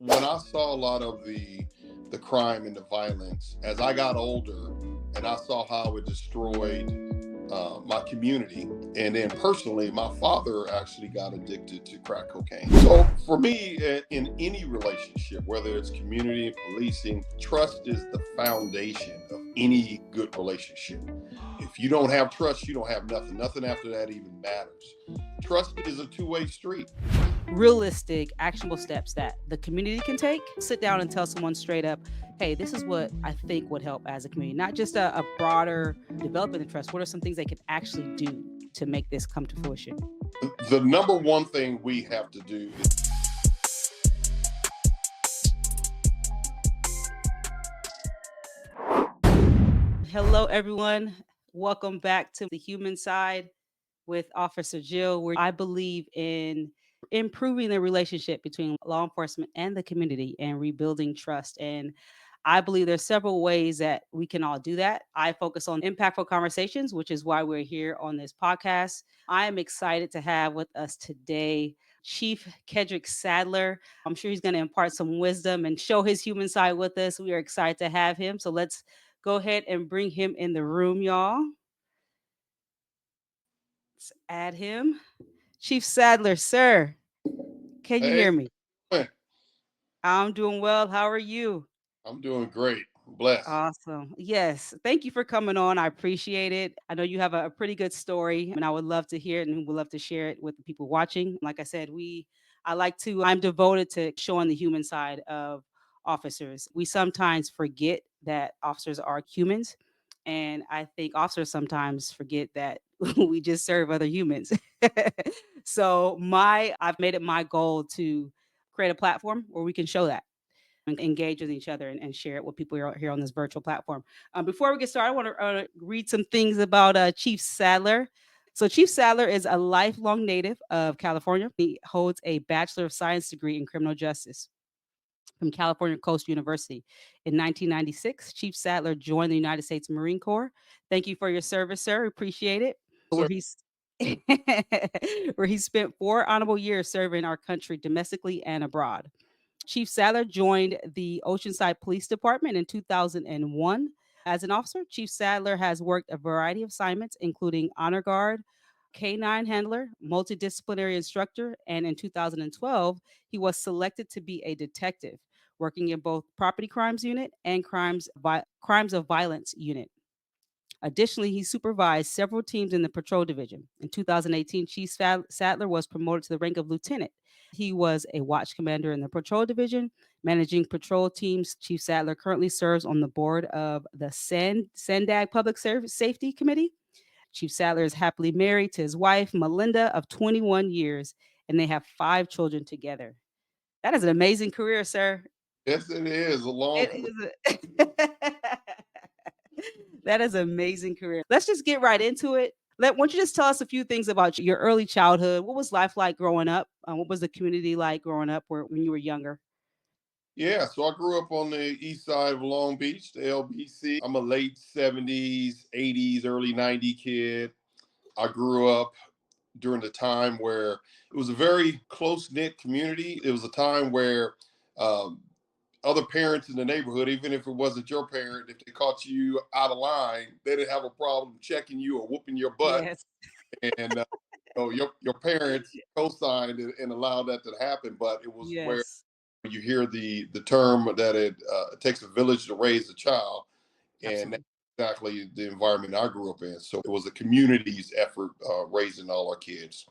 When I saw a lot of the crime and the violence, as I got older, and I saw how it destroyed my community, and then personally, my father actually got addicted to crack cocaine. So for me, in any relationship, whether it's community, policing, trust is the foundation of any good relationship. If you don't have trust, you don't have nothing. Nothing after that even matters. Trust is a two-way street. Realistic, actionable steps that the community can take. Sit down and tell someone straight up, hey, this is what I think would help as a community, not just a broader development of trust. What are some things they can actually do to make this come to fruition? The number one thing we have to do is Hello, everyone. Welcome back to the human side with Officer Jill, where I believe in improving the relationship between law enforcement and the community and rebuilding trust. And I believe there's several ways that we can all do that. I focus on impactful conversations, which is why we're here on this podcast. I am excited to have with us today Chief Kedrick Sadler. I'm sure he's going to impart some wisdom and show his human side with us. We are excited to have him. So let's go ahead and bring him in the room, y'all. Let's add him. Chief Sadler, sir, can you hey, hear me? I'm doing well. How are you? I'm doing great. Blessed. Awesome. Yes. Thank you for coming on. I appreciate it. I know you have a pretty good story, and I would love to hear it and would love to share it with the people watching. Like I said, I'm devoted to showing the human side of officers. We sometimes forget that officers are humans. And I think officers sometimes forget that we just serve other humans. I've made it my goal to create a platform where we can show that and engage with each other and share it with people here on this virtual platform. Before we get started, I want to read some things about Chief Sadler. So, Chief Sadler is a lifelong native of California. He holds a Bachelor of Science degree in criminal justice from California Coast University. In 1996, Chief Sadler joined the United States Marine Corps. Thank you for your service, sir. Appreciate it. Where Sir, he's where he spent 4 honorable years serving our country domestically and abroad. Chief Sadler joined the Oceanside Police Department in 2001. As an officer, Chief Sadler has worked a variety of assignments, including honor guard, K9 handler, multidisciplinary instructor, and in 2012, he was selected to be a detective, working in both property crimes unit and crimes of violence unit. Additionally, he supervised several teams in the patrol division. In 2018, Chief Sadler was promoted to the rank of lieutenant. He was a watch commander in the patrol division, managing patrol teams. Chief Sadler currently serves on the board of the Sendag Public Safety Committee. Chief Sadler is happily married to his wife, Melinda, of 21 years, and they have 5 children together. That is an amazing career, sir. yes, it is a long. It is. That is an amazing career. Let's just get right into it. Why don't you just tell us a few things about your early childhood? What was life like growing up? What was the community like growing up when you were younger? Yeah, so I grew up on the east side of Long Beach, the LBC. I'm a late 70s, 80s, early 90s kid. I grew up during the time where it was a very close knit community. It was a time where um, other parents in the neighborhood, even if it wasn't your parent, if they caught you out of line, they didn't have a problem checking you or whooping your butt. Yes. And your parents co-signed and allowed that to happen. But it was where Yes. you hear the term that it takes a village to raise a child, and that's Absolutely. exactly the environment I grew up in. So it was a community's effort raising all our kids.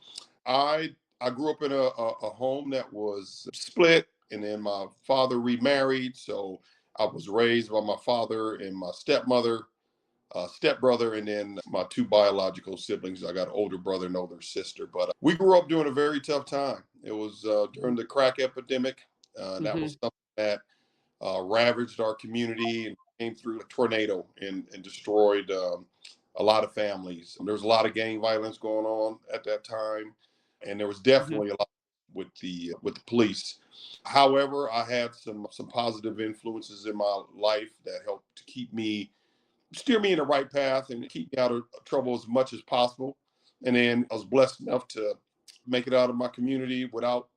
I grew up in a home that was split, and then my father remarried. So I was raised by my father and my stepmother, stepbrother, and then my 2 biological siblings. I got an older brother and older sister. But we grew up during a very tough time. It was during the crack epidemic. That Hmm. was something that ravaged our community and came through a tornado and destroyed a lot of families. There was a lot of gang violence going on at that time, and there was Hmm. definitely a lot with the police. However, I had some positive influences in my life that helped to keep me steer me in the right path and keep me out of trouble as much as possible. And then I was blessed enough to make it out of my community without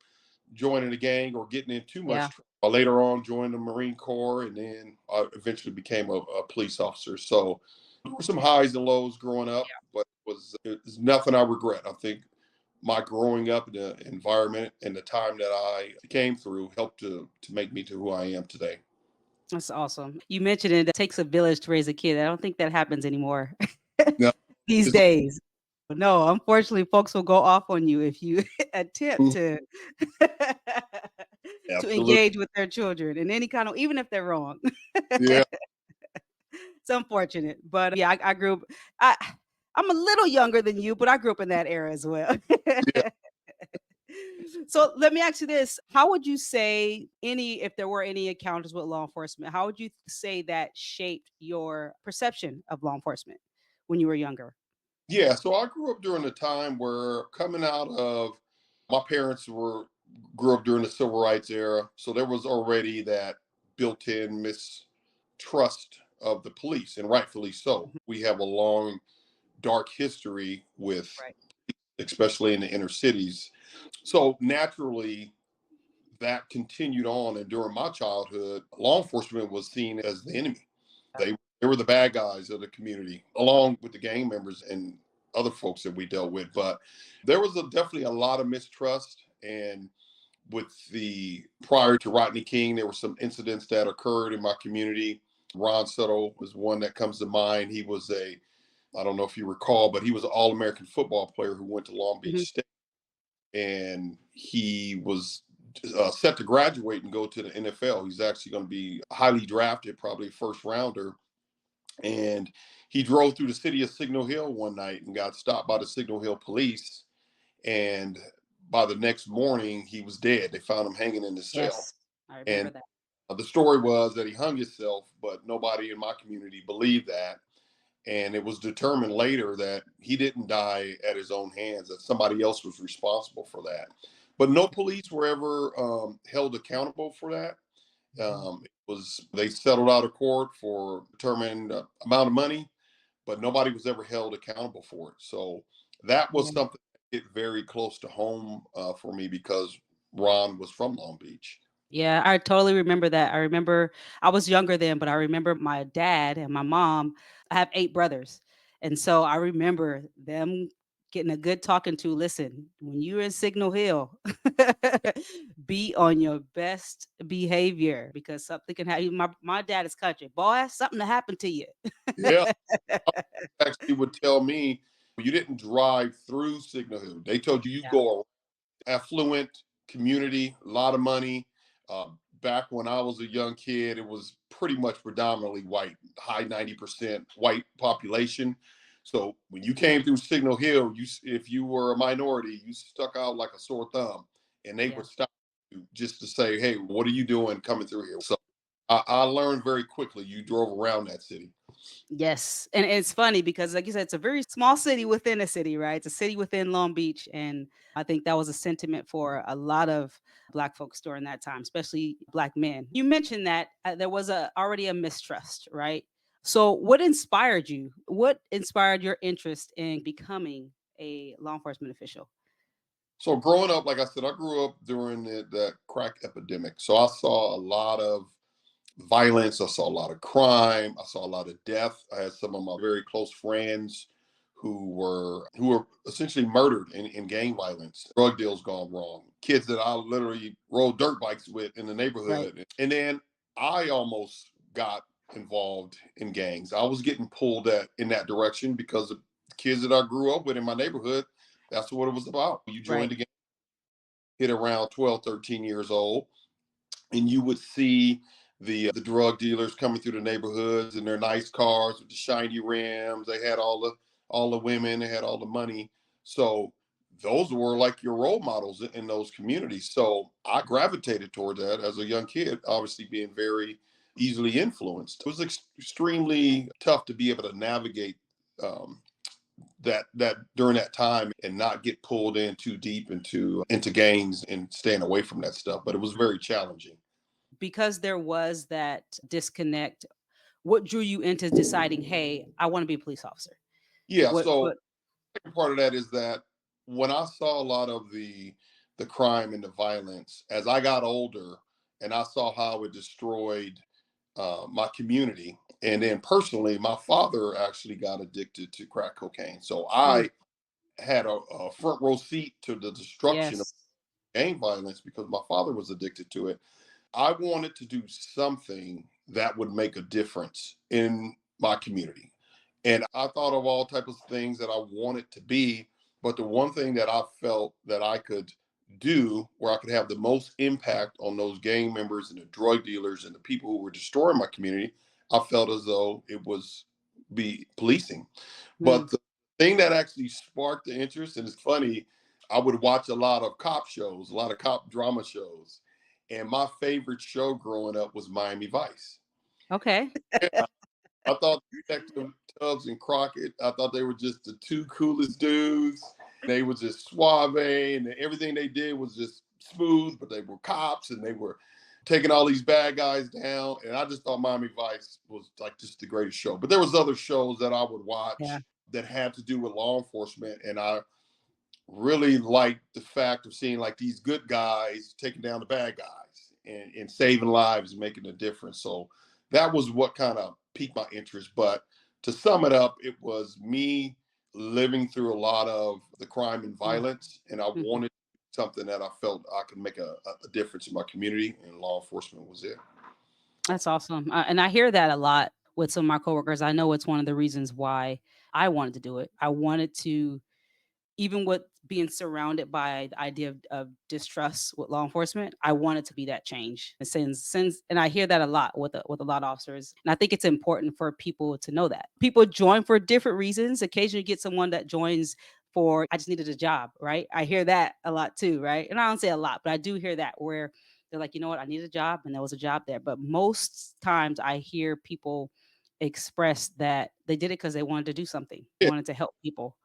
joining a gang or getting in too much Yeah. trouble. I later on joined the Marine Corps, and then I eventually became a police officer. So there were some highs and lows growing up, but it was nothing I regret. I think my growing up in the environment and the time that I came through helped to make me to who I am today. That's awesome. You mentioned it takes a village to raise a kid. I don't think that happens anymore Now, these it's, days. No, unfortunately, folks will go off on you if you attempt to to absolutely, engage with their children in any kind of, even if they're wrong. yeah, It's unfortunate, but yeah, I grew up. I I'm a little younger than you, but I grew up in that era as well. yeah. So let me ask you this: how would you say any, if there were any encounters with law enforcement, how would you say that shaped your perception of law enforcement when you were younger? Yeah, so I grew up during a time where coming out of my parents were grew up during the civil rights era, so there was already that built-in mistrust of the police, and rightfully so. Mhm. We have a long, dark history with, Right. especially in the inner cities. So naturally, that continued on, and during my childhood, law enforcement was seen as the enemy. They were the bad guys of the community, along with the gang members and other folks that we dealt with. But there was definitely a lot of mistrust. And with the prior to Rodney King, there were some incidents that occurred in my community. Ron Settle was one that comes to mind. He was I don't know if you recall, but he was an All American football player who went to Long Beach Mhm. State, and he was set to graduate and go to the NFL. He's actually going to be highly drafted, probably a first rounder. And he drove through the city of Signal Hill one night and got stopped by the Signal Hill police. And by the next morning, he was dead. They found him hanging in his cell. Yes, I remember And that. the story was that he hung himself, but nobody in my community believed that. And it was determined later that he didn't die at his own hands, that somebody else was responsible for that. But no police were ever held accountable for that. It was they settled out of court for determined amount of money, but nobody was ever held accountable for it. So that was Yeah. something that hit very close to home for me because Ron was from Long Beach. Yeah, I totally remember that. I remember I was younger then, but I remember my dad and my mom. I have 8 brothers. And so I remember them getting a good talking to. Listen, when you're in Signal Hill, be on your best behavior because something can happen. My dad is country. Boy, something to happen to you. Yeah, actually would tell me you didn't drive through Signal Hill. They told you Yeah, go affluent community, a lot of money. Back when I was a young kid, it was pretty much predominantly white, high 90% white population. So when you came through Signal Hill, if you were a minority, you stuck out like a sore thumb, and they yeah. would stop you just to say, "Hey, what are you doing coming through here?" So I learned very quickly. You drove around that city. Yes, and it's funny because, like you said, it's a very small city within a city, right? It's a city within Long Beach, and I think that was a sentiment for a lot of Black folks during that time, especially Black men. You mentioned that there was already a mistrust, right? So, what inspired you? What inspired your interest in becoming a law enforcement official? So growing up, like I said, I grew up during the crack epidemic. So I saw a lot of violence. I saw a lot of crime. I saw a lot of death. I had some of my very close friends who were essentially murdered in gang violence, drug deals gone wrong, kids that I literally rode dirt bikes with in the Right, neighborhood. And then I almost got involved in gangs. I was getting pulled in that direction because the kids that I grew up with in my neighborhood, that's what it was about. You right. joined the gang, hit around 12, 13 years old, and you would see the drug dealers coming through the neighborhoods in their nice cars with the shiny rims. They had all the women, they had all the money. So those were like your role models in those communities. So I gravitated toward that as a young kid, obviously being very easily influenced. It was extremely tough to be able to navigate um, that during that time and not get pulled in too deep into gangs and staying away from that stuff. But it was very challenging. Because there was that disconnect, what drew you into deciding, hey, I want to be a police officer? Yeah. What So part of that is that when I saw a lot of the crime and the violence. As I got older and I saw how it destroyed my community, and then personally, my father actually got addicted to crack cocaine. So Mm, I had a front row seat to the destruction of yes. gang violence because my father was addicted to it. I wanted to do something that would make a difference in my community. And I thought of all types of things that I wanted to be, but the one thing that I felt that I could do where I could have the most impact on those gang members and the drug dealers and the people who were destroying my community, I felt as though it was be policing. Mm, But the thing that actually sparked the interest, and it's funny, I would watch a lot of cop shows, a lot of cop drama shows. And my favorite show growing up was Miami Vice. okay. Yeah, I thought Detective Tubbs and Crockett, I thought they were just the two coolest dudes. They were just suave, and everything they did was just smooth, but they were cops and they were taking all these bad guys down. And I just thought Miami Vice was like just the greatest show. But there was other shows that I would Yeah. watch that had to do with law enforcement. And I really liked the fact of seeing like these good guys taking down the bad guys and saving lives and making a difference. So that was what kind of piqued my interest. But to sum it up, it was me living through a lot of the crime and Mm, violence, and I mhm. wanted something that I felt I could make a difference in my community, and law enforcement was it. That's awesome. And I hear that a lot with some of my coworkers. I know it's one of the reasons why I wanted to do it. I wanted to, even with being surrounded by the idea of distrust with law enforcement, I wanted to be that change. And since and I hear that a lot with a lot of officers. And I think it's important for people to know that. People join for different reasons. Occasionally you get someone that joins for I just needed a job, right? I hear that a lot too, right? And I don't say a lot, but I do hear that where they're like, you know what, I need a job and there was a job there. But most times I hear people express that they did it because they wanted to do something, Yeah, wanted to help people.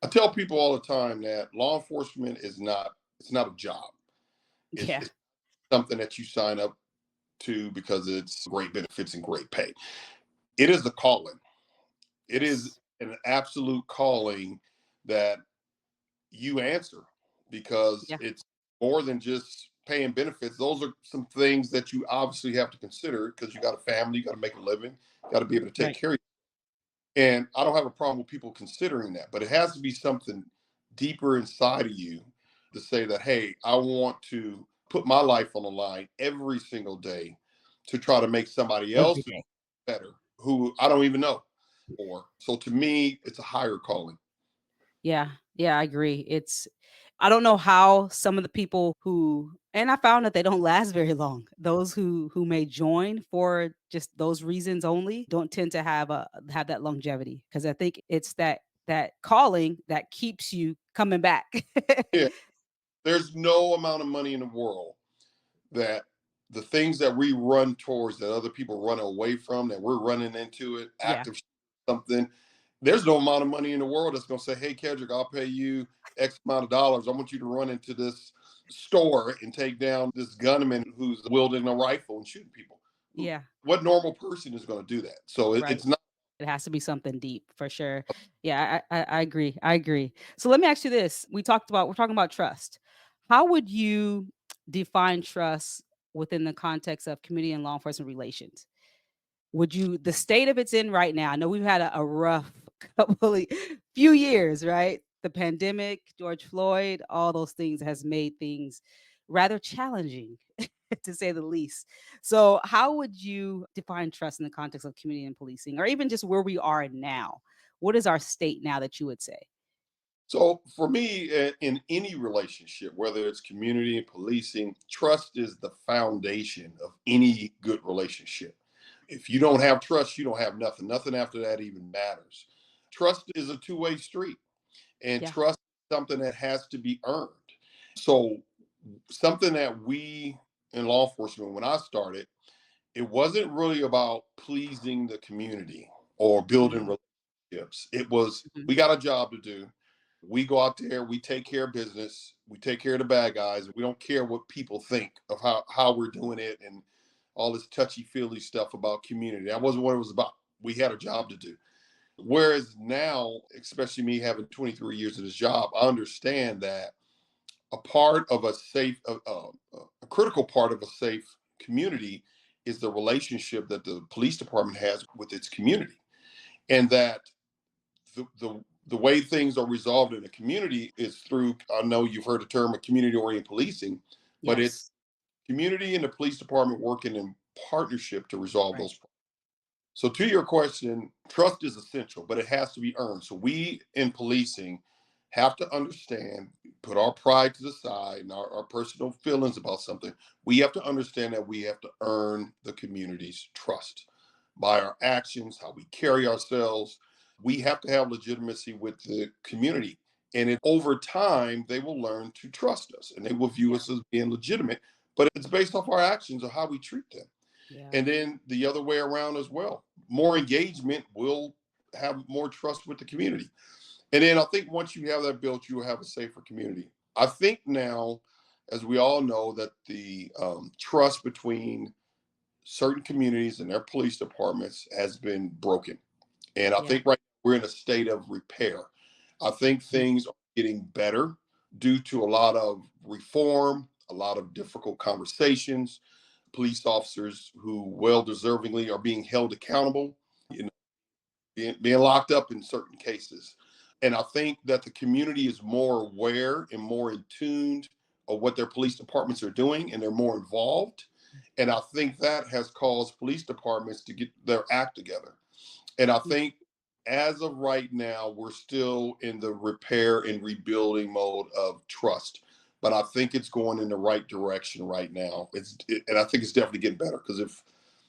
I tell people all the time that law enforcement is not, it's not a job. Yeah. It's something that you sign up to because it's great benefits and great pay. It is a calling. It is Yes. an absolute calling that you answer because Yeah. it's more than just paying benefits. Those are some things that you obviously have to consider because you got a family, you got to make a living, you got to be able to take Right. care of you. And I don't have a problem with people considering that, but it has to be something deeper inside of you to say that, hey, I want to put my life on the line every single day to try to make somebody Every else day. better who I don't even know. Or so to me, it's a higher calling. Yeah. Yeah, I agree. It's I don't know how some of the people who and I found that they don't last very long. Those who may join for just those reasons only don't tend to have that longevity because I think it's that calling that keeps you coming back. Yeah, there's no amount of money in the world that the things that we run towards that other people run away from, that we're running into it, Yeah. active something. There's no amount of money in the world that's going to say, hey, Kedrick, I'll pay you X amount of dollars. I want you to run into this store and take down this gunman who's wielding a rifle and shooting people. Yeah. What normal person is going to do that? So Right. it's not. It has to be something deep for sure. Yeah, I agree. I agree. So let me ask you this. We're talking about trust. How would you define trust within the context of community and law enforcement relations? Would you the state of it's in right now? I know we've had a rough few years, right? The pandemic, George Floyd, all those things has made things rather challenging to say the least. So, how would you define trust in the context of community and policing, or even just where we are now? What is our state now that you would say? So for me, in any relationship, whether it's community and policing, trust is the foundation of any good relationship. If you don't have trust, you don't have nothing. Nothing after that even matters. Trust is a two-way street, and Yeah. trust is something that has to be earned. So something that we in law enforcement, when I started, it wasn't really about pleasing the community or building Mm, relationships. It was, mhm. we got a job to do. We go out there, we take care of business, we take care of the bad guys. We don't care what people think of how we're doing it and all this touchy feely stuff about community. That wasn't what it was about. We had a job to do. Whereas now, especially me having 23 years of this job, I understand that a part of a safe, a critical part of a safe community is the relationship that the police department has with its community, and that the way things are resolved in a community is through. I know you've heard the term of community oriented policing, but it's Yes. community and the police department working in partnership to resolve Right. those problems. So to your question, trust is essential, but it has to be earned. So we in policing have to understand, put our pride to the side and our personal feelings about something. We have to understand that we have to earn the community's trust by our actions, how we carry ourselves. We have to have legitimacy with the community. And over time, they will learn to trust us and they will view Yeah. us as being legitimate. But it's based off our actions or how we treat them. Yeah. And then the other way around as well. More engagement will have more trust with the community. And then I think once you have that built, you will have a safer community. I think now, as we all know, that the trust between certain communities and their police departments has been broken. And I Yeah. think right now we're in a state of repair. I think Mhm. things are getting better due to a lot of reform, a lot of difficult conversations, police officers who well deservingly are being held accountable, you know, being locked up in certain cases. And I think that the community is more aware and more in tuned of what their police departments are doing and they're more involved. And I think that has caused police departments to get their act together. And I Yeah. think as of right now, we're still in the repair and rebuilding mode of trust. But I think it's going in the right direction right now. And I think it's definitely getting better because if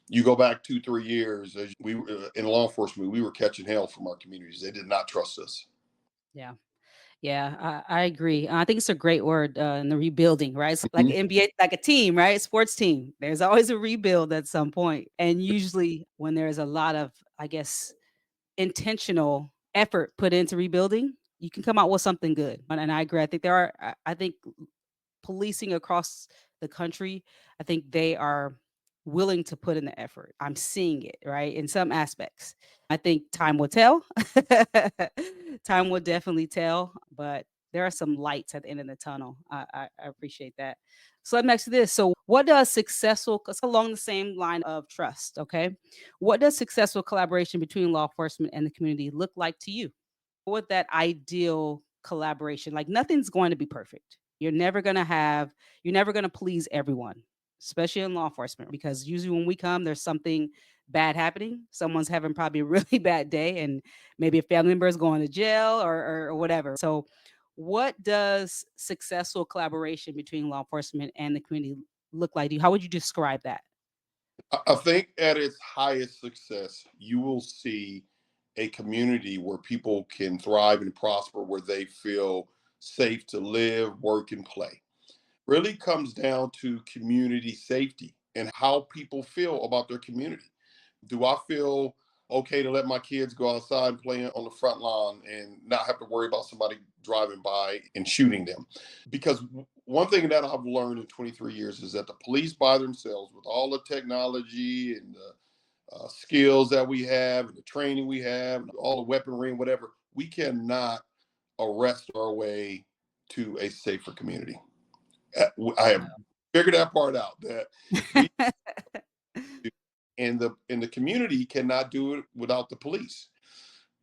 you go back 2, 3 years, as we in law enforcement, we were catching hell from our communities. They did not trust us. Yeah. Yeah, I agree. I think it's a great word in the rebuilding, right? It's like Mhm. NBA, like a team, right? Sports team. There's always a rebuild at some point. And usually when there's a lot of, I guess, intentional effort put into rebuilding, you can come out with something good. And I agree. I think there are, I think policing across the country, I think they are willing to put in the effort. I'm seeing it, right? In some aspects. I think time will tell. Time will definitely tell, but there are some lights at the end of the tunnel. I appreciate that. So let me ask you this. So what does successful, because along the same line of trust, okay? What does successful collaboration between law enforcement and the community look like to you? What that ideal collaboration, like nothing's going to be perfect. You're never going to please everyone, especially in law enforcement, because usually when we come, there's something bad happening. Someone's having probably a really bad day, and maybe a family member is going to jail or whatever. So, what does successful collaboration between law enforcement and the community look like to you? How would you describe that? I think at its highest success, you will see a community where people can thrive and prosper, where they feel safe to live, work, and play. Really comes down to community safety and how people feel about their community. Do I feel okay to let my kids go outside and play on the front lawn and not have to worry about somebody driving by and shooting them? Because one thing that I've learned in 23 years is that the police by themselves, with all the technology and the skills that we have and the training we have, and all the weaponry and whatever, we cannot arrest our way to a safer community. I have figured that part out that we and the community cannot do it without the police.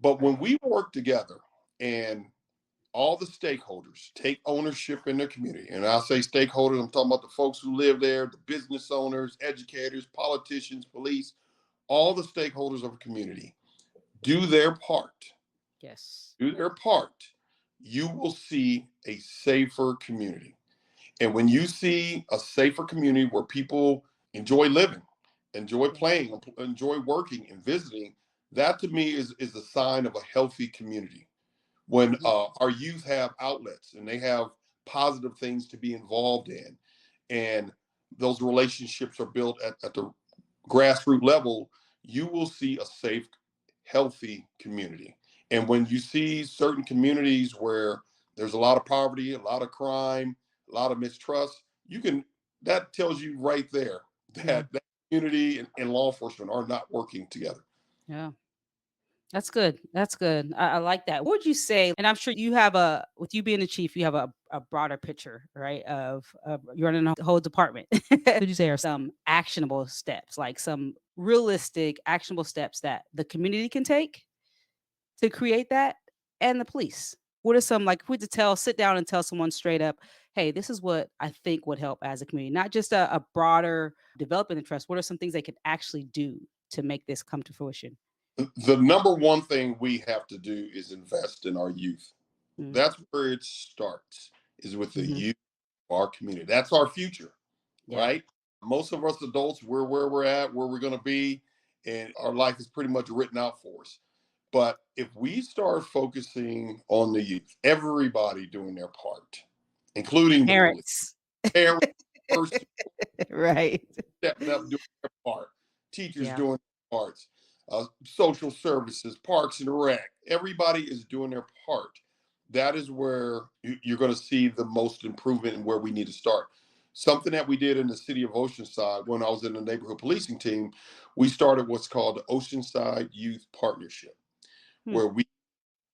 But when Right. we work together and all the stakeholders take ownership in their community, and I say stakeholders, I'm talking about the folks who live there, the business owners, educators, politicians, police, all the stakeholders of a community do their part. Yes. Do their part. You will see a safer community. And when you see a safer community where people enjoy living, enjoy Yeah. playing, enjoy working and visiting, that to me is a sign of a healthy community. When Mhm. our youth have outlets and they have positive things to be involved in, and those relationships are built at the grassroots level, you will see a safe, healthy community. And when you see certain communities where there's a lot of poverty, a lot of crime, a lot of mistrust, you can that tells you right there Yeah. that that community and law enforcement are not working together. Yeah. That's good. That's good. I like that. What would you say? And I'm sure you have with you being the chief, you have a broader picture, right? Of you're running the whole department. What would you say are some actionable steps, like some realistic, actionable steps that the community can take to create that, and the police? What are some, like, if we to tell, sit down and tell someone straight up, hey, this is what I think would help as a community, not just a broader developing the trust. What are some things they could actually do to make this come to fruition? The number one thing we have to do is invest in our youth. Mm, That's where it starts, is with the mhm. youth of our community. That's our future, Yeah. right? Most of us adults, we're where we're at, where we're going to be, and our life is pretty much written out for us. But if we start focusing on the youth, everybody doing their part, including the police, Parents. parents, first Right. stepping up, doing their part, teachers Yeah. doing their parts, social services, parks and rec, everybody is doing their part. That is where you're going to see the most improvement and where we need to start. Something that we did in the city of Oceanside when I was in the neighborhood policing team, we started what's called the Oceanside Youth Partnership, Hmm. where we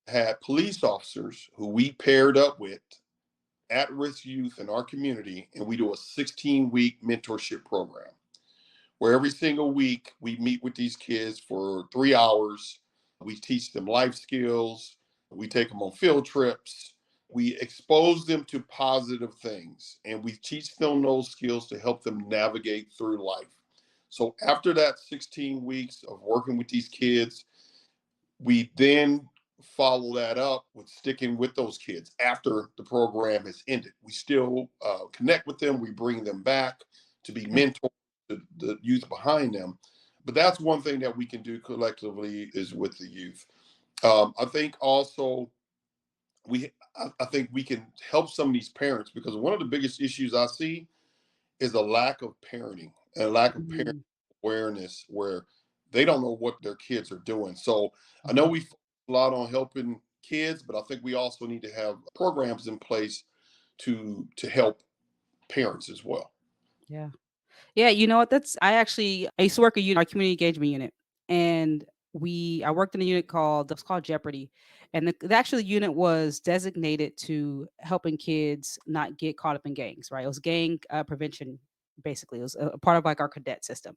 had police officers who we paired up with at risk youth in our community, and we do a 16-week mentorship program where every single week we meet with these kids for 3 hours. We teach them life skills. We take them on field trips. We expose them to positive things and we teach them those skills to help them navigate through life. So after that 16 weeks of working with these kids, we then follow that up with sticking with those kids after the program has ended. We still connect with them. We bring them back to be Okay. mentors to the youth behind them. But that's one thing that we can do collectively is with the youth. I think also I think we can help some of these parents because one of the biggest issues I see is a lack of parenting and a lack of parent Mhm. awareness where they don't know what their kids are doing. So I know Mhm. we focus a lot on helping kids, but I think we also need to have programs in place to help parents as well. Yeah. Yeah, you know what? I used to work a unit, our community engagement unit, and I worked in a unit called Jeopardy, and the actual unit was designated to helping kids not get caught up in gangs. Right, it was gang prevention. Basically, it was a part of like our cadet system.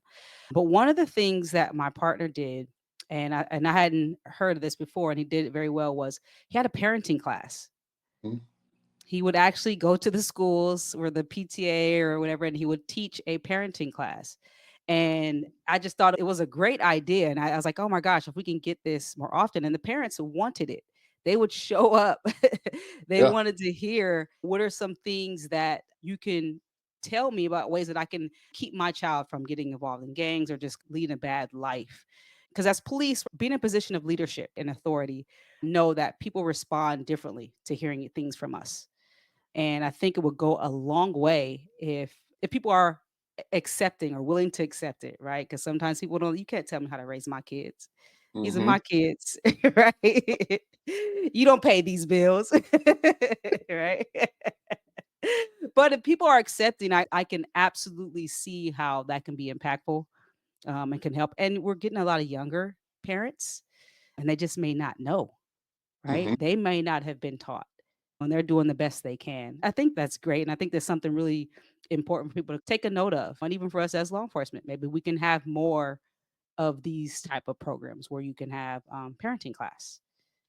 But one of the things that my partner did, and I hadn't heard of this before, and he did it very well, was he had a parenting class. Mhm. He would actually go to the schools or the PTA or whatever, and he would teach a parenting class. And I just thought it was a great idea. And I was like, oh my gosh, if we can get this more often. And the parents wanted it. They would show up. They Yeah. wanted to hear what are some things that you can tell me about ways that I can keep my child from getting involved in gangs or just leading a bad life. Because as police, being in a position of leadership and authority, know that people respond differently to hearing things from us. And I think it would go a long way if people are accepting or willing to accept it, right? Because sometimes people don't. You can't tell me how to raise my kids. These are Hmm. my kids, right? You don't pay these bills, right? But if people are accepting, I can absolutely see how that can be impactful, and can help. And we're getting a lot of younger parents, and they just may not know, right? Hmm. They may not have been taught and they're doing the best they can. I think that's great. And I think there's something really important for people to take a note of. And even for us as law enforcement, maybe we can have more of these type of programs where you can have parenting class.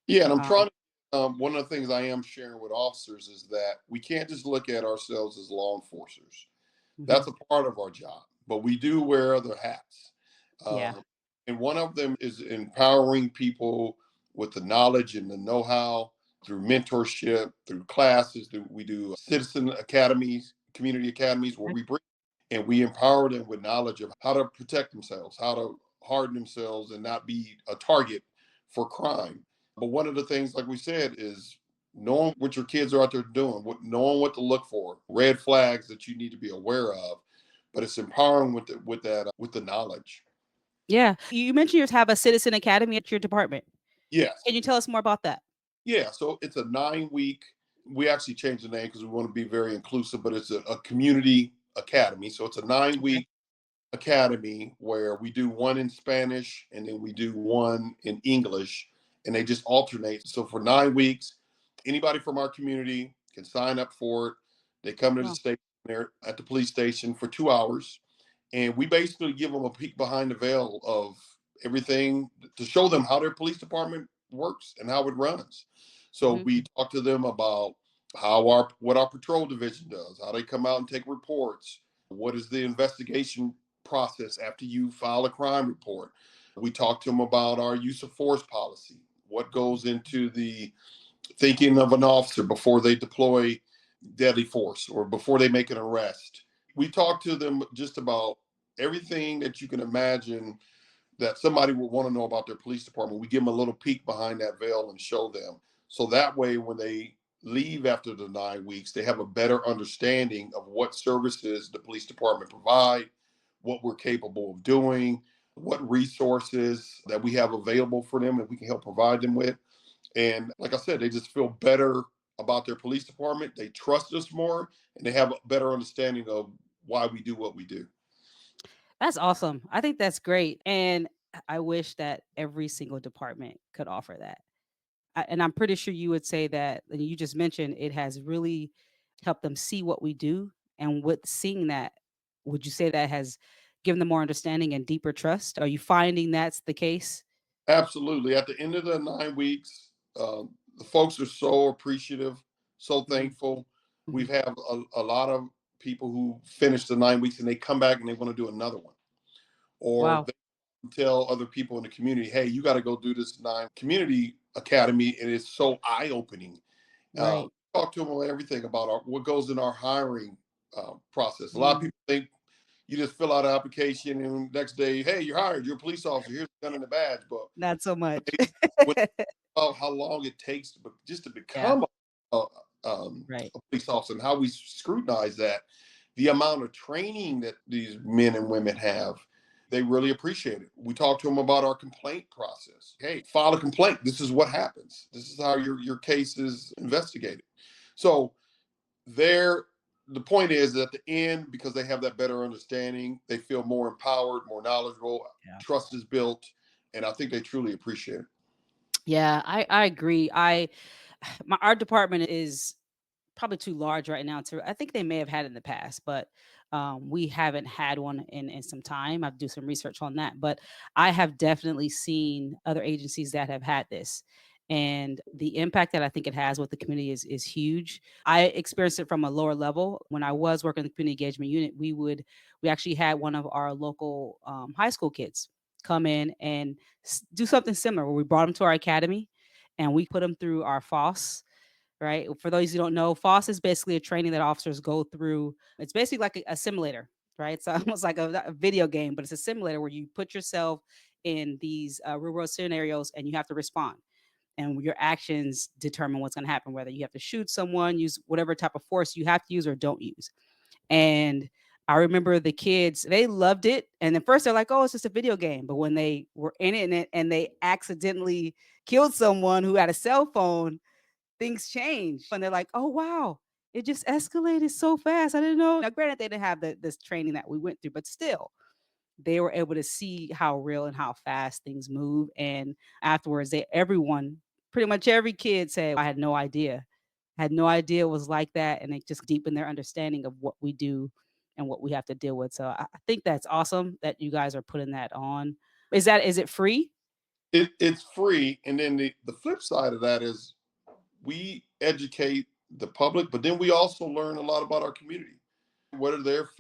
Yeah, and I'm Um, trying to. One of the things I am sharing with officers is that we can't just look at ourselves as law enforcers. mhm. That's a part of our job, but we do wear other hats. Yeah. Um, and one of them is empowering people with the knowledge and the know how through mentorship, through classes. We do citizen academies, community academies where Okay. we bring and we empower them with knowledge of how to protect themselves, how to harden themselves and not be a target for crime. But one of the things, like we said, is knowing what your kids are out there doing, knowing what to look for, red flags that you need to be aware of. But it's empowering with the knowledge. Yeah. You mentioned you have a citizen academy at your department. Can Yes, you tell us more about that? yeah. So it's a 9 week. We actually changed the name because we want to be very inclusive, but it's a community academy. So it's a nine Okay. week academy where we do one in Spanish and then we do one in English, and they just alternate. So for 9 weeks, anybody from our community can sign up for it. They come to the Wow. station there at the police station for 2 hours, and we basically give them a peek behind the veil of everything to show them how their police department works and how it runs. So Hmm. we talk to them about how our what our patrol division does, how they come out and take reports, what is the investigation process after you file a crime report. We talk to them about our use of force policy, what goes into the thinking of an officer before they deploy deadly force or before they make an arrest. We talk to them just about everything that you can imagine that somebody would want to know about their police department. We give them a little peek behind that veil and show them. So that way, when they leave after the 9 weeks, they have a better understanding of what services the police department provide, what we're capable of doing, what resources that we have available for them that we can help provide them with. And like I said, they just feel better about their police department. They trust us more, and they have a better understanding of why we do what we do. That's awesome. I think that's great. And I wish that every single department could offer that. And I'm pretty sure you would say that, and you just mentioned it has really helped them see what we do. And with seeing that, would you say that has given them more understanding and deeper trust? Are you finding that's the case? Absolutely. At the end of the 9 weeks, the folks are so appreciative, so Hmm. thankful. Hmm. We've had a lot of people who finish the 9 weeks and they come back and they want to do another one, or Wow. they tell other people in the community, "Hey, you got to go do this nine community academy, and it's so eye opening." Right. Talk to them on everything about what goes in our hiring process. A lot of Mm, people think you just fill out an application and next day, hey, you're hired. You're a police officer. Here's the gun and the badge. But not so much. when about how long it takes to just to Yeah. become Right. a police officer and how we scrutinize that, the amount of training that these men and women have, they really appreciate it. We talk to them about our complaint process. Hey, file a complaint. This is what happens. This is how your case is investigated. So they're the point is at the end, because they have that better understanding, they feel more empowered, more knowledgeable, Yeah. trust is built, and I think they truly appreciate it. Yeah, I agree. Our department is probably too large right now to I think they may have had it in the past, but we haven't had one in some time. I've do some research on that, but I have definitely seen other agencies that have had this. And the impact that I think it has with the community is huge. I experienced it from a lower level. When I was working in the community engagement unit, we actually had one of our local high school kids come in and do something similar where we brought them to our academy and we put them through our FOSS, right? For those who don't know, FOSS is basically a training that officers go through. It's basically like a simulator, right? It's almost like a video game, but it's a simulator where you put yourself in these real world scenarios and you have to respond. And your actions determine what's going to happen, whether you have to shoot someone, use whatever type of force you have to use or don't use. And I remember the kids, they loved it. And at first they're like, oh, it's just a video game. But when they were in it and they accidentally killed someone who had a cell phone, things change. And they're like, oh, wow, it just escalated so fast. I didn't know. Now, granted, they didn't have this training that we went through, but still, they were able to see how real and how fast things move. And afterwards, everyone, pretty much every kid said, I had no idea. Had no idea it was like that. And it just deepened their understanding of what we do and what we have to deal with. So I think that's awesome that you guys are putting that on. Is it free? It's free, and then the flip side of that is we educate the public, but then we also learn a lot about our community. What are their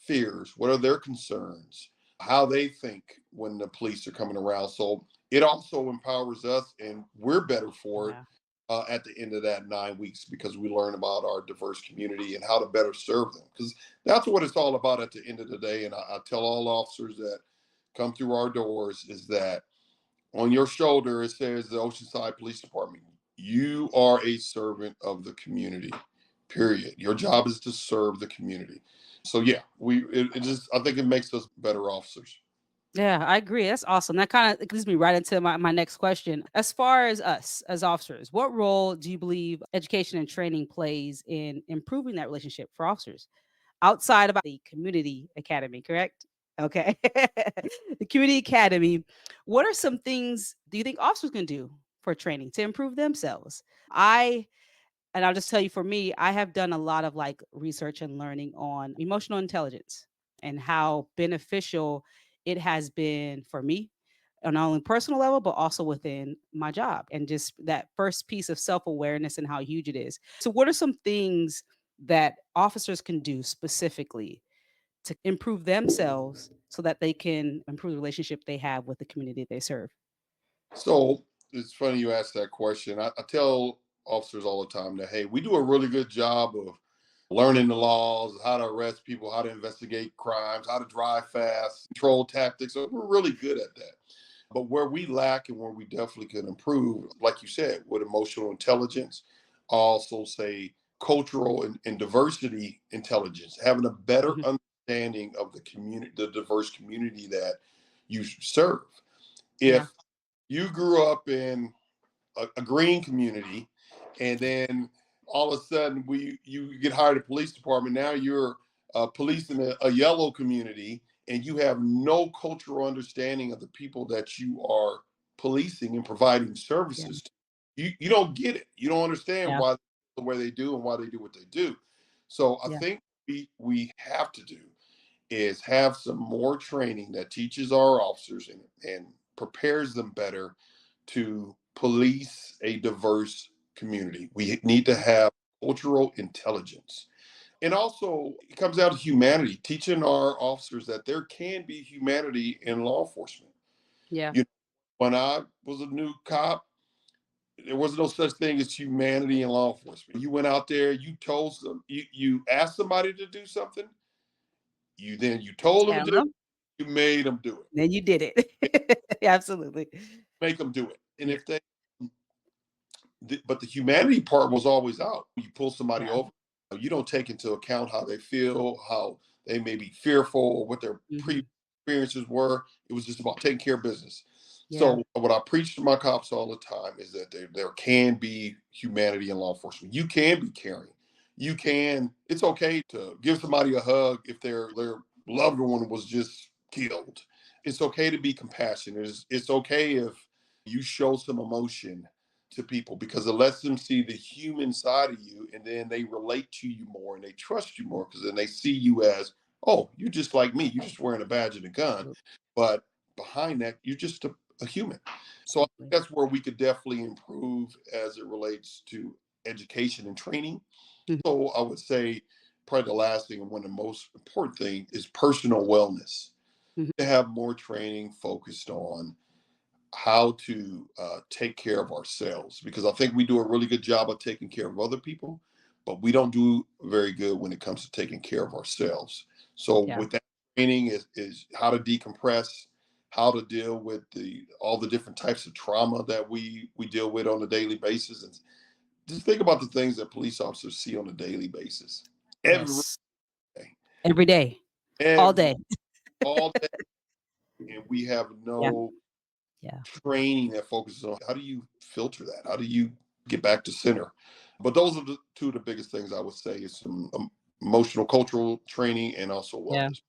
fears? What are their concerns? How they think when the police are coming around. So it also empowers us, and we're better for it Yeah. at the end of that 9 weeks because we learn about our diverse community and how to better serve them. Because that's what it's all about at the end of the day. And I tell all officers that come through our doors is that on your shoulder it says the Oceanside Police Department. You are a servant of the community. Period. Your job is to serve the community. So yeah, it just I think it makes us better officers. Yeah, I agree. That's awesome. That kind of leads me right into my next question. As far as us as officers, what role do you believe education and training plays in improving that relationship for officers outside of the community academy, correct? Okay. The community academy. What are some things do you think officers can do for training to improve themselves? I and I'll just tell you for me, I have done a lot of like research and learning on emotional intelligence and how beneficial it has been for me on not only personal level, but also within my job and just that first piece of self-awareness and how huge it is. So what are some things that officers can do specifically to improve themselves so that they can improve the relationship they have with the community they serve? So it's funny you asked that question. I tell officers all the time that, hey, we do a really good job of learning the laws, how to arrest people, how to investigate crimes, how to drive fast, control tactics. So we're really good at that. But where we lack and where we definitely can improve, like you said, with emotional intelligence, I also say cultural and diversity intelligence, having a better Mhm. understanding of the community, the diverse community that you serve. Yeah. If you grew up in a green community, and then all of a sudden you get hired at the police department. Now you're policing a yellow community, and you have no cultural understanding of the people that you are policing and providing Yeah. services to. You don't get it. You don't understand Yeah. why the way they do and why they do what they do. So I Yeah. think we have to do is have some more training that teaches our officers and prepares them better to police a diverse community. We need to have cultural intelligence. And also, it comes down to humanity, teaching our officers that there can be humanity in law enforcement. Yeah. You know, when I was a new cop, there was no such thing as humanity in law enforcement. You went out there, you told them, you asked somebody to do something, you told them to Tell do it, them. you made them do Then you did it. it. Absolutely. Make them do it. And Yeah. if they but the humanity part was always out. You pull somebody Yeah. over, you don't take into account how they feel, how they may be fearful, or what their pre Mhm. experiences were. It was just about taking care of business. Yeah. So what I preach to my cops all the time is that there can be humanity in law enforcement. You can be caring. You can. It's okay to give somebody a hug if their loved one was just killed. It's okay to be compassionate. It's okay if you show some emotion to people because it lets them see the human side of you, and then they relate to you more and they trust you more because then they see you as, oh, you're just like me, you're just wearing a badge and a gun, Absolutely. but behind that you're just a human. So I think Absolutely. that's where we could definitely improve as it relates to education and training. Mhm. So I would say probably the last thing and one of the most important thing is personal wellness, Mhm. to have more training focused on how to take care of ourselves, because I think we do a really good job of taking care of other people, but we don't do very good when it comes to taking care of ourselves. So Yeah. with that training is how to decompress, how to deal with the all the different types of trauma that we deal with on a daily basis, and just think about the things that police officers see on a daily basis, every Yes. day, Every day, all every day. all day, and we have Yeah. no Yeah. training that focuses on how do you filter that? How do you get back to center? But those are the two of the biggest things I would say is some emotional cultural training and also Yeah. wellness.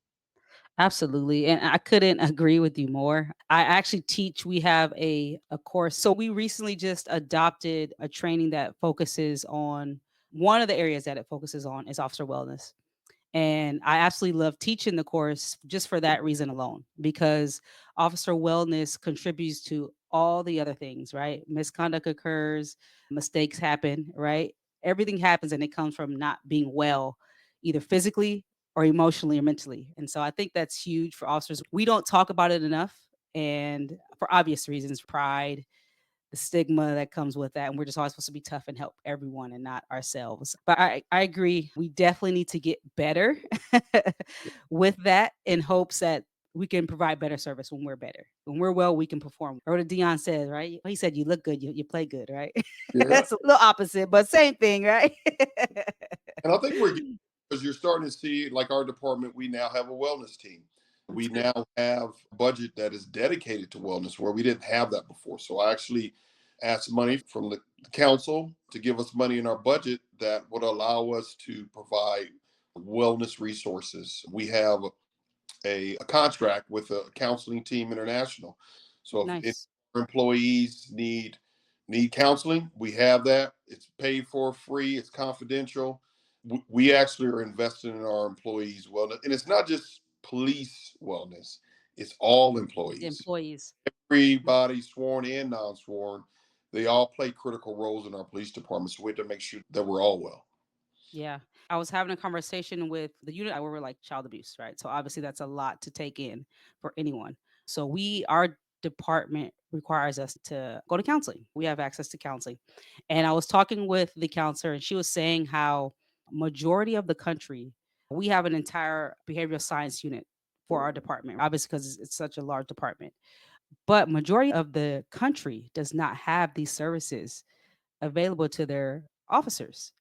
Absolutely, and I couldn't agree with you more. I actually teach we have a course. So we recently just adopted a training that focuses on one of the areas that it focuses on is officer wellness. And I absolutely love teaching the course just for that reason alone, because officer wellness contributes to all the other things, right? Misconduct occurs, mistakes happen, right? Everything happens and it comes from not being well, either physically or emotionally or mentally. And so I think that's huge for officers. We don't talk about it enough. And for obvious reasons, pride, the stigma that comes with that, and we're just always supposed to be tough and help everyone and not ourselves. But I agree, we definitely need to get better with that in hopes that we can provide better service when we're better. When we're well, we can perform. Or what Dion says, right? He said, "You look good, you play good," right? Yeah. That's a little opposite, but same thing, right? And I think we're getting, because you're starting to see, like our department, we now have a wellness team. We now have a budget that is dedicated to wellness where we didn't have that before. So I actually asked money from the council to give us money in our budget that would allow us to provide wellness resources. We have a contract with a counseling team international. So if Nice. employees need counseling, we have that. It's paid for free. It's confidential. We actually are investing in our employees' wellness, and it's not just police wellness. It's all The employees. employees. Mm. Everybody, sworn and non-sworn, they all play critical roles in our police department. So we have to make sure that we're all well. Yeah. I was having a conversation with the unit I work with, like child abuse, right? So obviously that's a lot to take in for anyone. So our department requires us to go to counseling. We have access to counseling. And I was talking with the counselor and she was saying how majority of the country, we have an entire behavioral science unit for our department, obviously because it's such a large department. But majority of the country does not have these services available to their officers.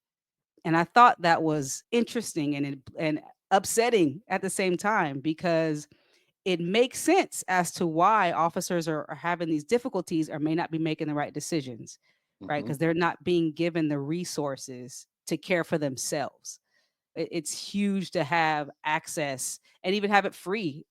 And I thought that was interesting and upsetting at the same time because it makes sense as to why officers are having these difficulties or may not be making the right decisions, right? Hmm. Because they're not being given the resources to care for themselves. It's huge to have access and even have it free.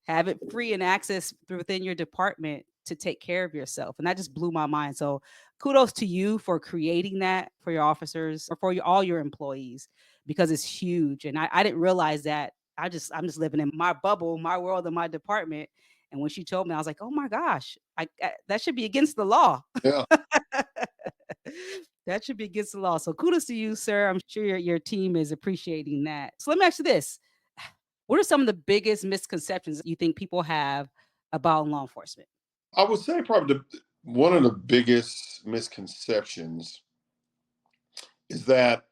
Have it free and access within your department to take care of yourself. And that just blew my mind. So kudos to you for creating that for your officers or for all your employees because it's huge. And I didn't realize that. I'm just living in my bubble, my world, and my department. And when she told me, I was like, oh my gosh, that should be against the law. Yeah. That should be against the law. So kudos to you, sir. I'm sure your team is appreciating that. So let me ask you this. What are some of the biggest misconceptions you think people have about law enforcement? I would say probably one of the biggest misconceptions is that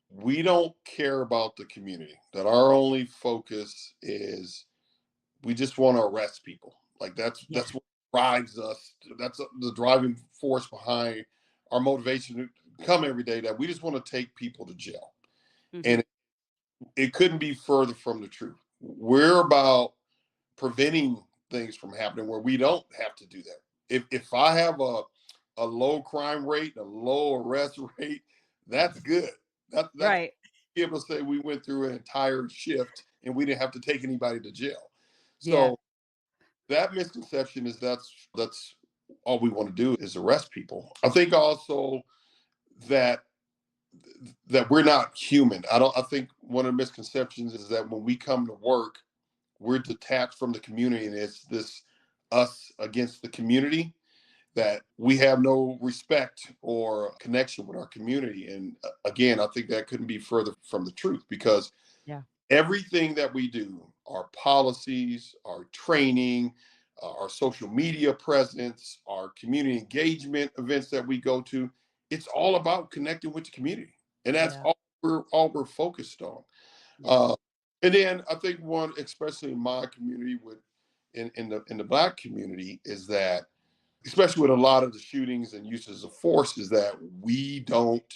we don't care about the community, that our only focus is we just want to arrest people. Like Yeah. that's what drives us. That's the driving force behind our motivation to come every day, that we just want to take people to jail. Hmm. And it couldn't be further from the truth. We're about preventing things from happening where we don't have to do that. If I have a low crime rate, a low arrest rate, that's good. That's Right. be able to say we went through an entire shift and we didn't have to take anybody to jail. Yeah. So that misconception is that's all we want to do is arrest people. I think also that we're not human. I think one of the misconceptions is that when we come to work, we're detached from the community and it's this us against the community, that we have no respect or connection with our community. And again, I think that couldn't be further from the truth, because Yeah. everything that we do, our policies, our training, our social media presence, our community engagement events that we go to, it's all about connecting with the community. And that's Yeah. all we're focused on. Yeah. Uh, and then I think one, especially in my community, with in the Black community, is that especially with a lot of the shootings and uses of force, is that we don't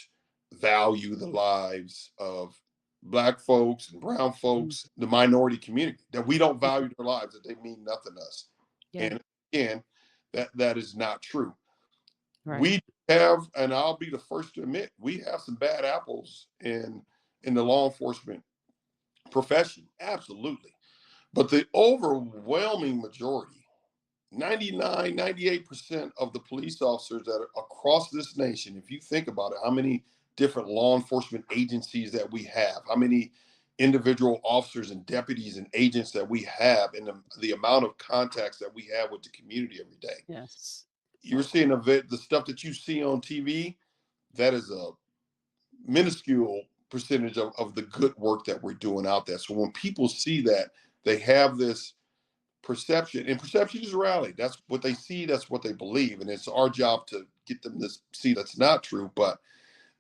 value the lives of Black folks and brown Mm. folks, the minority community, that we don't Mhm. value their lives, that they mean nothing to us. Yeah. And again, that is not true. Right. We have, and I'll be the first to admit, we have some bad apples in the law enforcement profession, absolutely. But the overwhelming majority, 99, 98% of the police officers that are across this nation, if you think about it, how many different law enforcement agencies that we have, how many individual officers and deputies and agents that we have, and the amount of contacts that we have with the community every day. Yes. You're seeing the stuff that you see on TV, that is a minuscule percentage of the good work that we're doing out there. So when people see that, they have this perception, and perception is reality. That's what they see, that's what they believe. And it's our job to get them to see that's not true, but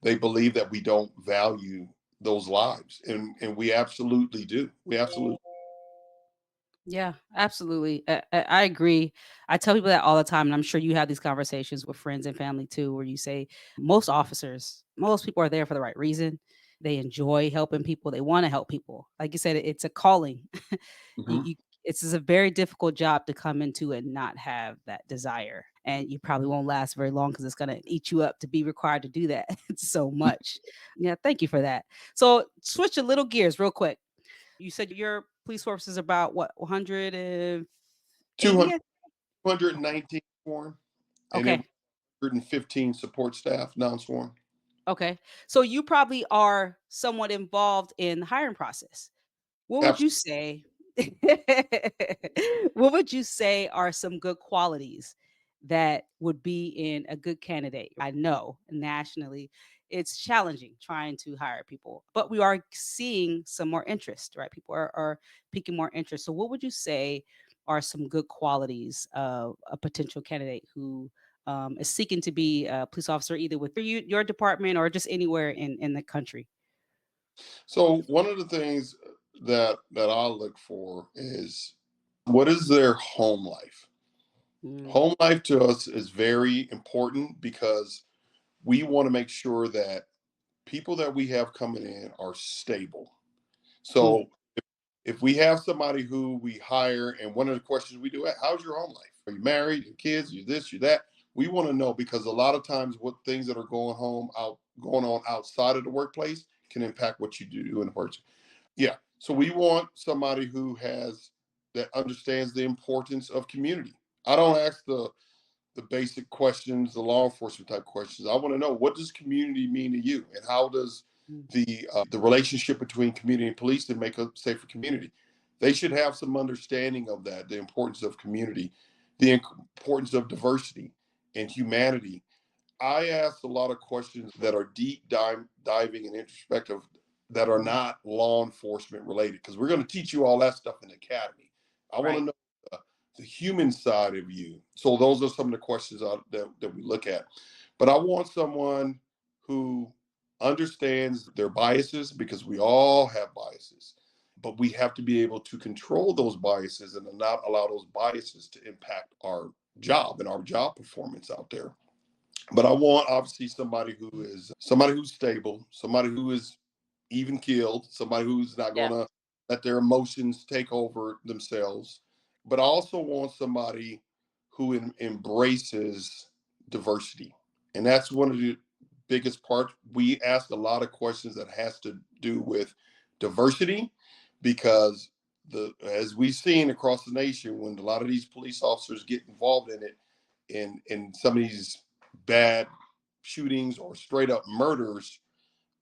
they believe that we don't value those lives. And we absolutely do. We absolutely. Yeah, absolutely. I agree. I tell people that all the time, and I'm sure you have these conversations with friends and family too, where you say most people are there for the right reason. They enjoy helping people. They want to help people. Like you said, it's a calling. you, Mhm. you, it's just a very difficult job to come into and not have that desire, and you probably won't last very long because it's gonna eat you up to be required to do that. It's so much. Yeah, thank you for that. So switch a little gears real quick. You said your police force is about what, 200, 180? 219 sworn, and then Okay. 115 support staff, non-sworn. Okay. So you probably are somewhat involved in the hiring process. What would Absolutely. you say? What would you say are some good qualities that would be in a good candidate? I know nationally it's challenging trying to hire people, but we are seeing some more interest, right? People are peaking more interest. So, what would you say are some good qualities of a potential candidate who is seeking to be a police officer, either with your department or just anywhere in the country? So one of the things that I look for is what is their home life. Mm, Home life to us is very important because we want to make sure that people that we have coming in are stable. mm, So if we have somebody who we hire, and one of the questions we do, how's your home life? Are you married? Your kids? You this? You that? We want to know because a lot of times, what things that are going on outside of the workplace can impact what you do in the work. Yeah. So we want somebody who has that understands the importance of community. I don't ask the basic questions, the law enforcement type questions. I want to know, what does community mean to you, and how does mm. the relationship between community and police to make a safer community? They should have some understanding of that, the importance of community, the importance of diversity and humanity. I asked a lot of questions that are diving and introspective, that are Mm. not law enforcement related, because we're going to teach you all that stuff in the academy. I want to Right. know the human side of you. So those are some of the questions that we look at. But I want someone who understands their biases, because we all have biases, but we have to be able to control those biases and not allow those biases to impact our job and our job performance out there. But I want obviously somebody who's stable, somebody who is even keeled, somebody who's not Yeah. going to let their emotions take over themselves. But I also want somebody who embraces diversity, and that's one of the biggest parts. We ask a lot of questions that has to do with diversity, because the as we've seen across the nation, when a lot of these police officers get involved in it, in some of these bad shootings or straight up murders,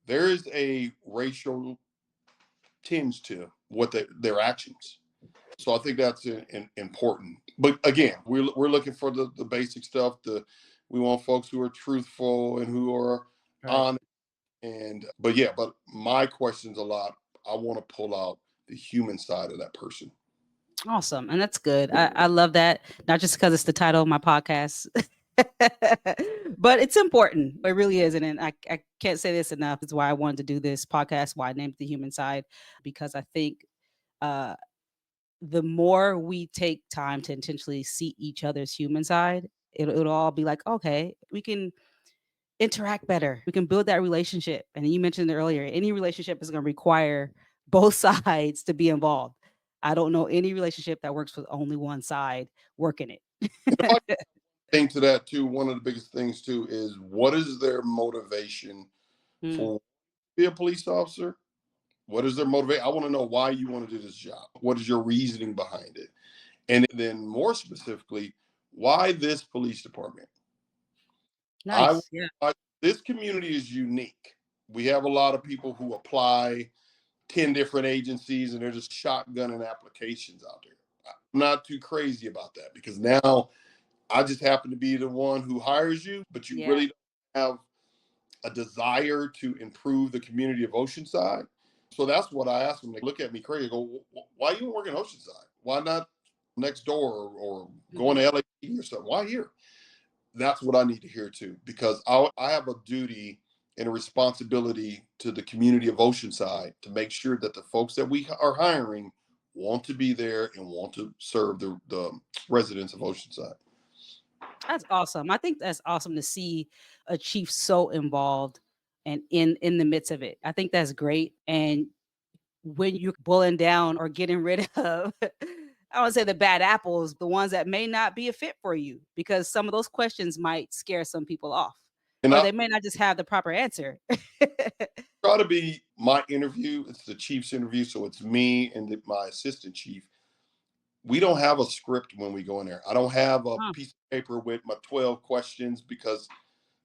there is a racial tinge to their actions. So I think that's important. But again, we're looking for the basic stuff. We want folks who are truthful and who are Right. honest. And but yeah, but my questions a lot. I want to pull out the human side of that person. Awesome. And that's good. I love that. Not just because it's the title of my podcast, but it's important. It really is. And I can't say this enough. It's why I wanted to do this podcast, why I named it The Human Side, because I think uh, the more we take time to intentionally see each other's human side, it'll all be like, okay, we can interact better. We can build that relationship. And you mentioned it earlier, any relationship is going to require both sides to be involved. I don't know any relationship that works with only one side working And if I it. think to that too, one of the biggest things too is, what is their motivation Mm, for be a police officer? What is their motivation? I want to know why you want to do this job. What is your reasoning behind it? And then more specifically, why this police department? I, nice. Yeah. this community is unique. We have a lot of people who apply 10 different agencies, and they're just shotgunning applications out there. I'm not too crazy about that, because now I just happen to be the one who hires you, but you Yeah. really don't have a desire to improve the community of Oceanside. So that's what I ask them. They look at me crazy. I go, why are you working Oceanside? Why not next door, or going Mhm. to LA or something? Why here? That's what I need to hear too, because I have a duty and a responsibility to the community of Oceanside to make sure that the folks that we are hiring want to be there and want to serve the residents of Oceanside. That's awesome. I think that's awesome to see a chief so involved and in the midst of it. I think that's great. And when you're boiling down or getting rid of, I don't say the bad apples, the ones that may not be a fit for you, because some of those questions might scare some people off. And Or I they may not just have the proper answer. try to be my interview. It's the chief's interview, so it's me and my assistant chief. We don't have a script when we go in there. I don't have a Huh, piece of paper with my 12 questions because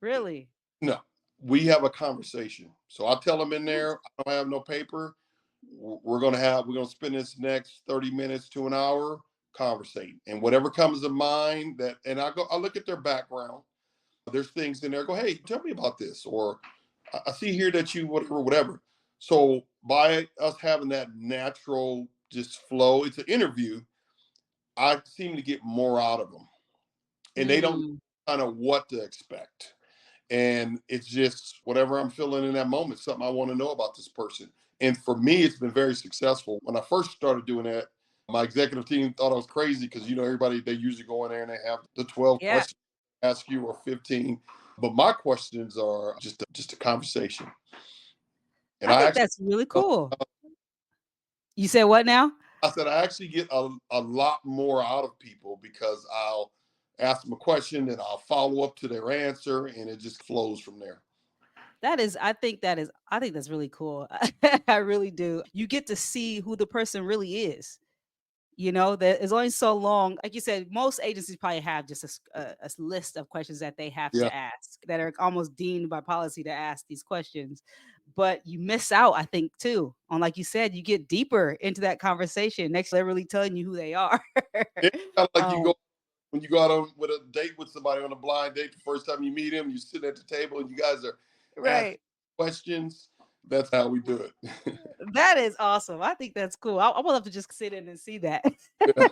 really? no, we have a conversation. So I tell them in Nice. there, I don't have no paper. We're gonna spend this next 30 minutes to an hour conversating. And whatever comes to mind that and I look at their background. There's things in there, go, hey, tell me about this. Or I see here that you whatever, whatever. So by us having that natural just flow, it's an interview. I seem to get more out of them, and they don't Mm. kind of what to expect. And it's just whatever I'm feeling in that moment, something I want to know about this person. And for me, it's been very successful. When I first started doing that, my executive team thought I was crazy because everybody they usually go in there and they have the 12 Yeah, questions to ask you or 15. But my questions are just a conversation. And I I think actually that's really cool. You said what now? I said I actually get a lot more out of people because I'll ask them a question and I'll follow up to their answer and it just flows from there. I think that's really cool. I really do. You get to see who the person really is. There is only so long. Like you said, most agencies probably have just a list of questions that they have Yeah. to ask that are almost deemed by policy to ask these questions. But you miss out, I think, too, on like you said, you get deeper into that conversation. Next, they're really telling you who they are. It's kind of like you um, go when you go out on with a date with somebody on a blind date. The first time you meet him, you sit at the table and you guys are asking right. questions. That's how we do it. That is awesome. I think that's cool. I would love to just sit in and see that. Yeah.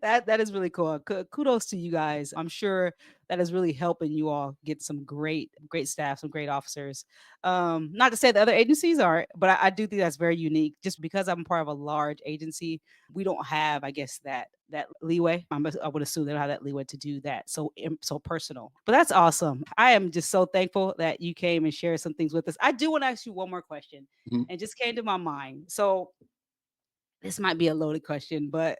That is really cool. Kudos to you guys. I'm sure that is really helping you all get some great staff, some great officers. Not to say the other agencies aren't, but I do think that's very unique. Just because I'm part of a large agency, we don't have, I guess, that leeway. I would assume they don't have that leeway to do that. So personal. But that's awesome. I am just so thankful that you came and shared some things with us. I do want to ask you one more question, Mhm. and just came to my mind. So this might be a loaded question, but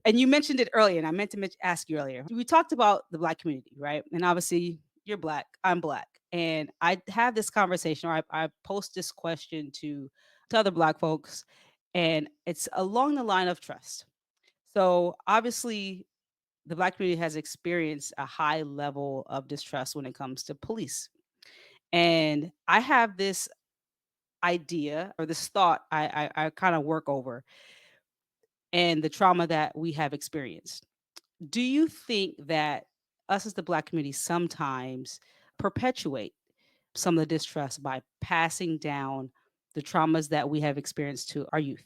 and you mentioned it earlier, and I meant to ask you earlier. We talked about the Black community, right? And obviously, you're Black, I'm Black, and I have this conversation, or I post this question to other Black folks, and it's along the line of trust. So obviously, the Black community has experienced a high level of distrust when it comes to police, and I have this idea or this thought I kind of work over and the trauma that we have experienced. Do you think that us as the Black community sometimes perpetuate some of the distrust by passing down the traumas that we have experienced to our youth?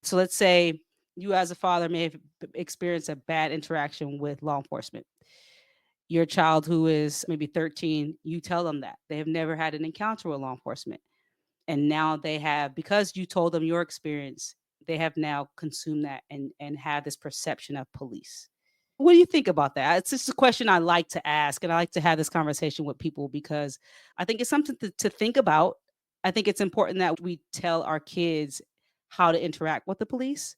So let's say you as a father may have experienced a bad interaction with law enforcement. Your child who is maybe 13, you tell them that. They have never had an encounter with law enforcement. And now they have, because you told them your experience, they have now consumed that and have this perception of police. What do you think about that? It's just a question I like to ask, and I like to have this conversation with people because I think it's something to think about. I think it's important that we tell our kids how to interact with the police,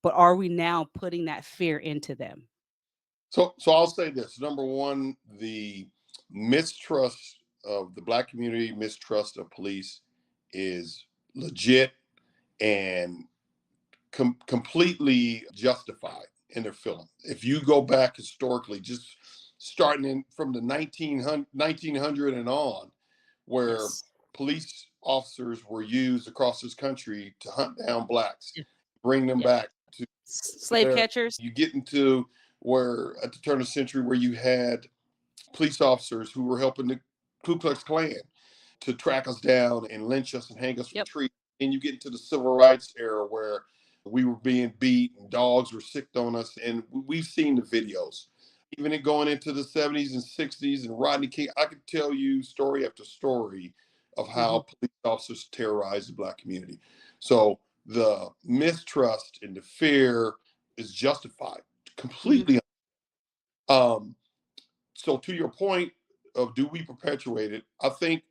but are we now putting that fear into them? So I'll say this. Number one, the mistrust of the Black community, mistrust of police is legit and completely justified in their feeling. If you go back historically, just starting in from the 1900 and on, where Yes. police officers were used across this country to hunt down blacks, Yeah. bring them Yeah. back to Slave there. catchers. You get into where at the turn of the century where you had police officers who were helping the Ku Klux Klan to track us down and lynch us and hang us from Yep. trees. And you get into the civil rights era where we were being beat and dogs were sicked on us. And we've seen the videos. Even in going into the 70s and 60s and Rodney King, I could tell you story after story of Hmm. how police officers terrorized the Black community. So the mistrust and the fear is justified Hmm. completely. Um, so to your point of do we perpetuate it, I think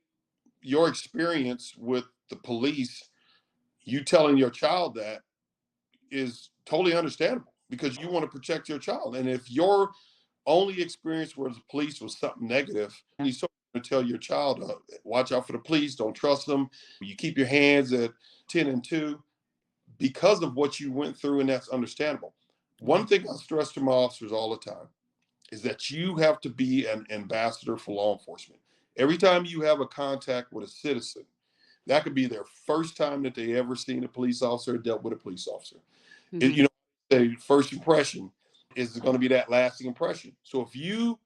your experience with the police, you telling your child that is totally understandable because you want to protect your child. And if your only experience where the police was something negative, you start to tell your child, watch out for the police, don't trust them. You keep your hands at 10 and 2 because of what you went through, and that's understandable. Yeah. One thing I stress to my officers all the time is that you have to be an ambassador for law enforcement. Every time you have a contact with a citizen, that could be their first time that they ever seen a police officer or dealt with a police officer. Hmm. The first impression is going to be that lasting impression. So if you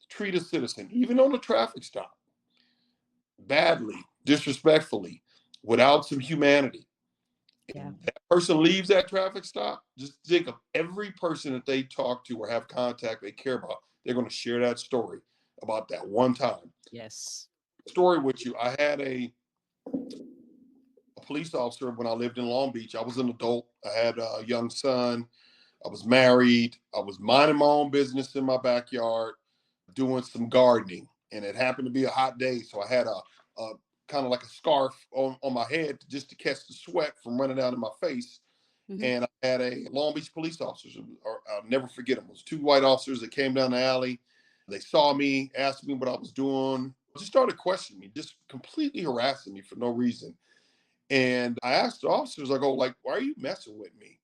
treat a citizen, even on a traffic stop, badly, disrespectfully, without some humanity, Yeah. and that person leaves that traffic stop, just think of every person that they talk to or have contact they care about. They're going to share that story about that one time. Yes. Story with you. I had a police officer when I lived in Long Beach. I was an adult. I had a young son. I was married. I was minding my own business in my backyard, doing some gardening. And it happened to be a hot day. So I had a kind of like a scarf on my head just to catch the sweat from running down in my face. Hmm. And I had a Long Beach police officers, or I'll never forget them. It was two white officers that came down the alley. They saw me, asked me what I was doing, just started questioning me, just completely harassing me for no reason. And I asked the officers, I go, like, why are you messing with me?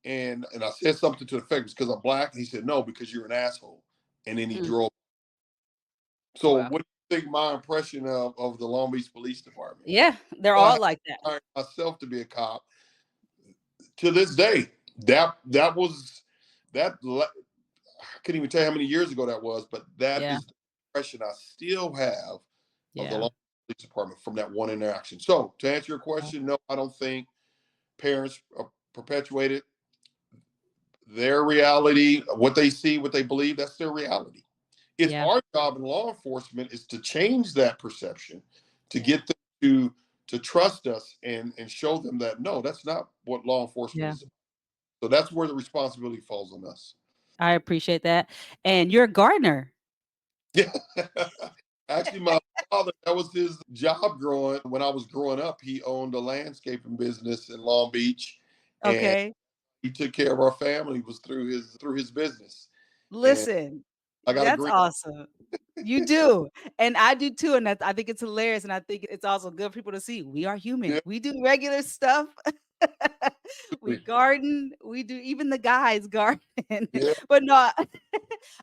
And I said something to the effect, because I'm black. And he said, no, because you're an asshole. And then he Mm. drove. So Wow. what do you think my impression of the Long Beach Police Department? Yeah, they're Well, I all had like that. hired myself to be a cop. To this day, that was that I couldn't even tell you how many years ago that was, but that Yeah. is the impression I still have of the Yeah. Long Beach Police Department from that one interaction. So to answer your Yeah. question, no, I don't think parents perpetuated their reality, what they see, what they believe. That's their reality. It's Yeah. our job in law enforcement is to change that perception, to Yeah. get them to trust us and show them that no, that's not what law enforcement Yeah. is about. So that's where the responsibility falls on us. I appreciate that. And you're a gardener. Yeah. Actually, my father, that was his job growing when I was growing up. He owned a landscaping business in Long Beach, and Okay. he took care of our family was through his business. And Listen, I got a that's green. awesome. You do. And I do too. And I think it's hilarious. And I think it's also good for people to see we are human. Yeah, We do regular stuff. We garden. We do even the guys garden. yeah. But no,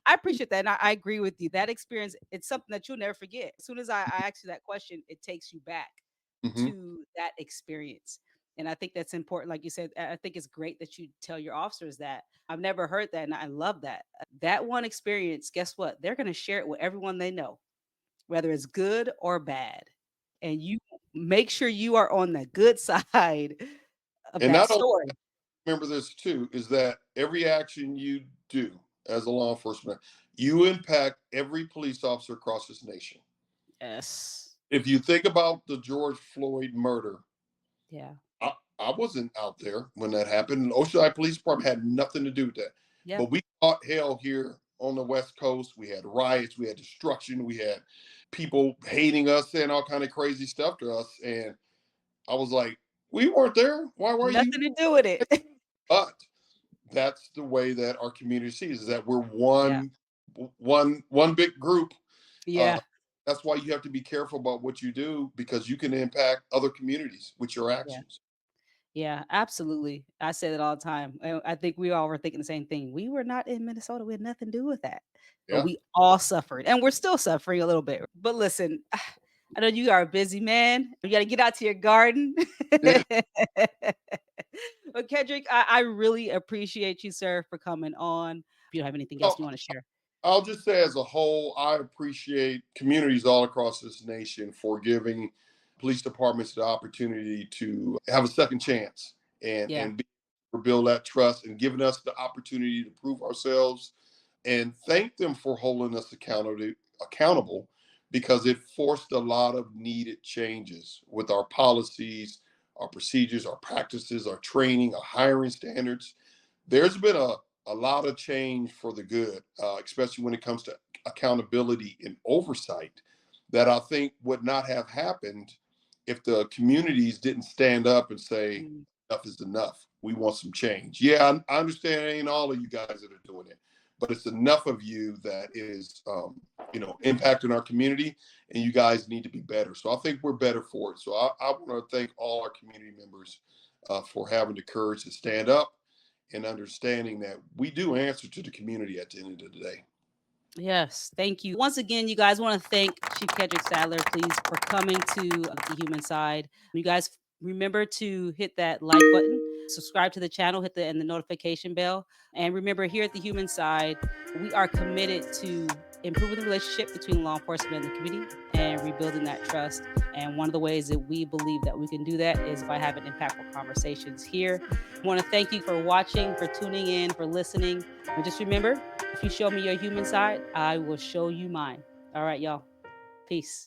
I appreciate that. And I agree with you. That experience, it's something that you'll never forget. As soon as I ask you that question, it takes you back Hmm. to that experience. And I think that's important. Like you said, I think it's great that you tell your officers that. I've never heard that. And I love that. That one experience, guess what? They're going to share it with everyone they know, whether it's good or bad. And you make sure you are on the good side of And that not only story. remember this too is that every action you do as a law enforcement, you impact every police officer across this nation. Yes. If you think about the George Floyd murder, Yeah. I, I wasn't out there when that happened. The Oceanside Police Department had nothing to do with that. Yeah. But we caught hell here on the West Coast. We had riots, we had destruction, we had people hating us, saying all kind of crazy stuff to us. And I was like, we weren't there. Why were you? Nothing to do with it. But that's the way that our community sees is that we're Yeah. one big group. Uh, Yeah. that's why you have to be careful about what you do because you can impact other communities with your Yeah. actions. Yeah, absolutely. I say that all the time. And I think we all were thinking the same thing. We were not in Minnesota. We had nothing to do with that. But Yeah. we all suffered. And we're still suffering a little bit. But listen, I know you are a busy man. You got to get out to your garden. Yeah. But Kedrick, I really appreciate you, sir, for coming on. If you don't have anything else So you want to share. I'll just say, as a whole, I appreciate communities all across this nation for giving police departments the opportunity to have a second chance Yeah. and build that trust and giving us the opportunity to prove ourselves and thank them for holding us accountable because it forced a lot of needed changes with our policies, our procedures, our practices, our training, our hiring standards. There's been a lot of change for the good, especially when it comes to accountability and oversight that I think would not have happened if the communities didn't stand up and say, Mm. enough is enough. We want some change. Yeah, I understand it ain't all of you guys that are doing it, but it's enough of you that is, impacting our community, and you guys need to be better. So I think we're better for it. So I want to thank all our community members for having the courage to stand up and understanding that we do answer to the community at the end of the day. Yes, thank you. Once again, you guys want to thank Chief Kedrick Sadler, please, for coming to the human side. You guys remember to hit that like button, subscribe to the channel, hit the notification bell. And remember, here at the human side, we are committed to improving the relationship between law enforcement and the community and rebuilding that trust. And one of the ways that we believe that we can do that is by having impactful conversations here. I want to thank you for watching, for tuning in, for listening. And just remember, if you show me your human side, I will show you mine. All right, y'all. Peace.